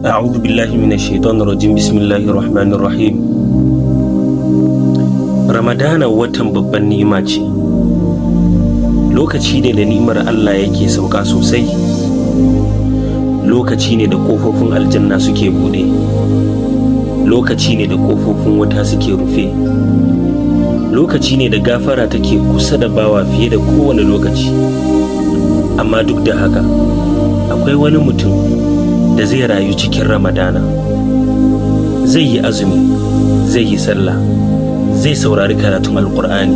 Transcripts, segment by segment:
أعوذ بالله من الشيطان الرجيم بسم الله الرحمن الرحيم. Ramadana watan babban ni'ima ce, lokaci ne da ni'imar Allah yake sauka sosai, lokaci ne da ƙofofin aljanna suke buɗe, lokaci ne da ƙofofin wuta suke rufe, lokaci ne da gafara take kusa da bawa fiye da kowane lokaci. Amma duk da haka akwai wani mutum da zai rayu cikin Ramadana, zai yi azumi, zai yi sallah, zai saurari karatun alkur'ani,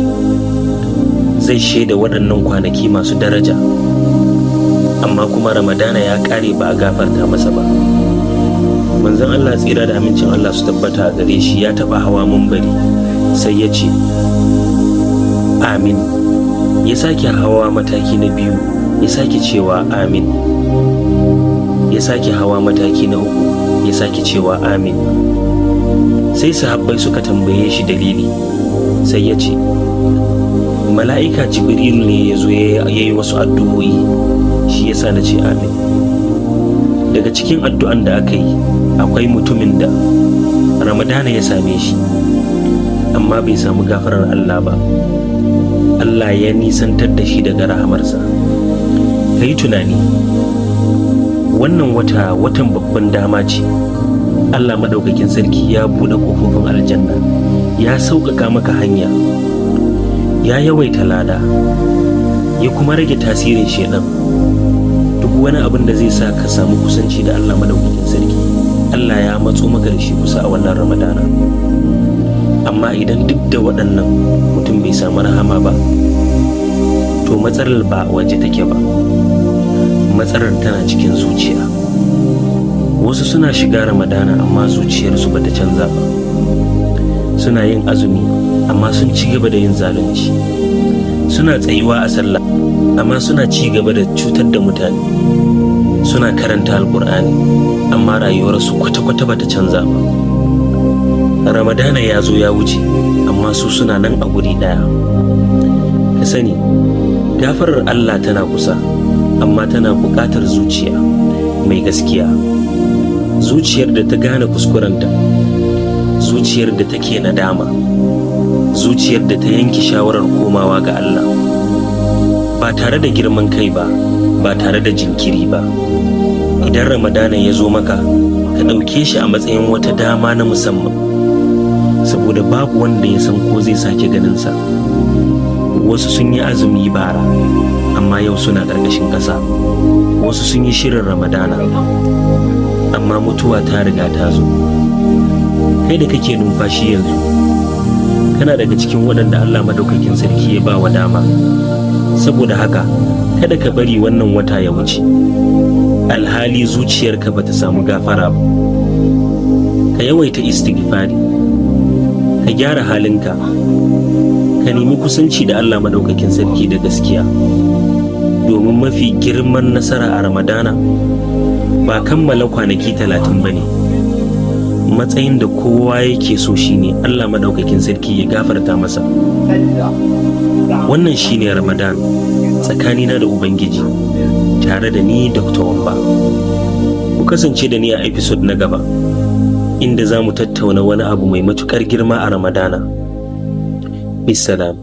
zai shaida waɗannan kwanaki masu daraja, amma kuma Ramadana ya ƙare ba a gafarta masa ba. Manzon Allah tsira da amincin Allah su tabbata a gare shi ya taɓa hawa mumbari sai ya ce amin, ya sake hawa mataki na biyu ya sake cewa amin, ya sake hawa mataki na uku ya sake cewa amin. Sai sahabbai suka tambaye shi dalili, sai ya ce mala'ika jibril ne ya zo ya yi wasu addu'o'i, shi yasa na ce amin. Daga cikin addu'an da aka yi akwai mutumin da Ramadana ya same shi amma bai samu gafarar Allah ba, Allah ya nisantar da shi daga rahamarsa. Ka yi tunani, wannan watan babban dama ce. Allah maɗaukakin sarki ya buɗe ƙofofin aljanna, ya sauƙaƙa maka hanya, ya yawaita lada, ya kuma rage tasirin shedan. Duk wani abin da zai sa ka samu kusanci da Allah maɗaukakin sarki, Allah ya matso maka da shi kusa a wannan Ramadana. Amma idan duk da waɗannan mutum bai samu rahama ba, to matsalar ba waje take ba, matsalar tana cikin zuciya. Wasu suna shiga Ramadana amma zuciyarsu bata canza ba, suna yin azumi amma sun ci gaba da yin zalunci, suna tsayuwa a sallah amma suna ci gaba da cutar da mutane, suna karanta alkur'ani amma rayuwarsu kwata-kwata bata canza ba. Ramadana ya zo ya wuce amma su suna nan a guri ɗaya. Ka sani, gafarar Allah tana kusa, amma tana buƙatar zuciya mai gaskiya, zuciyar da ta gane kuskurenta, zuciyar da take nadama, zuciyar da ta yanke shawarar komawa ga Allah, ba tare da girman kai ba, ba tare da jinkiri ba. Idan Ramadana ya zo maka, ka ɗauke shi a matsayin wata dama na musamman, saboda babu wanda ya san ko zai sake ganinsa. Wasu sun yi azumi bara amma yau suna ƙarƙashin ƙasa, wasu sun yi shirin Ramadana amma mutuwa ta riga ta zo. Kai da kake numfashi yanzu, kana daga cikin waɗanda Allah madaukakin sarki ya ba wa dama. Saboda haka kada ka bari wannan wata ya wuce alhali zuciyarka bata samu gafara ba. Ka yawaita istighfari, ka gyara halinka, ka nemi kusanci da Allah madaukakin sarki da gaskiya, domin mafi girman nasara a Ramadana ba kammala kwanaki 30 bane. Matsayin da kowa yake so shine Allah madaukakin sarki ya gafarta masa. Wannan shine Ramadan tsakanina da Ubangiji, tare da ni Dr. Wamba. Ku kasance da ni a episode na gaba, inda za mu tattauna wani abu mai matukar girma a Ramadana. Bisalam.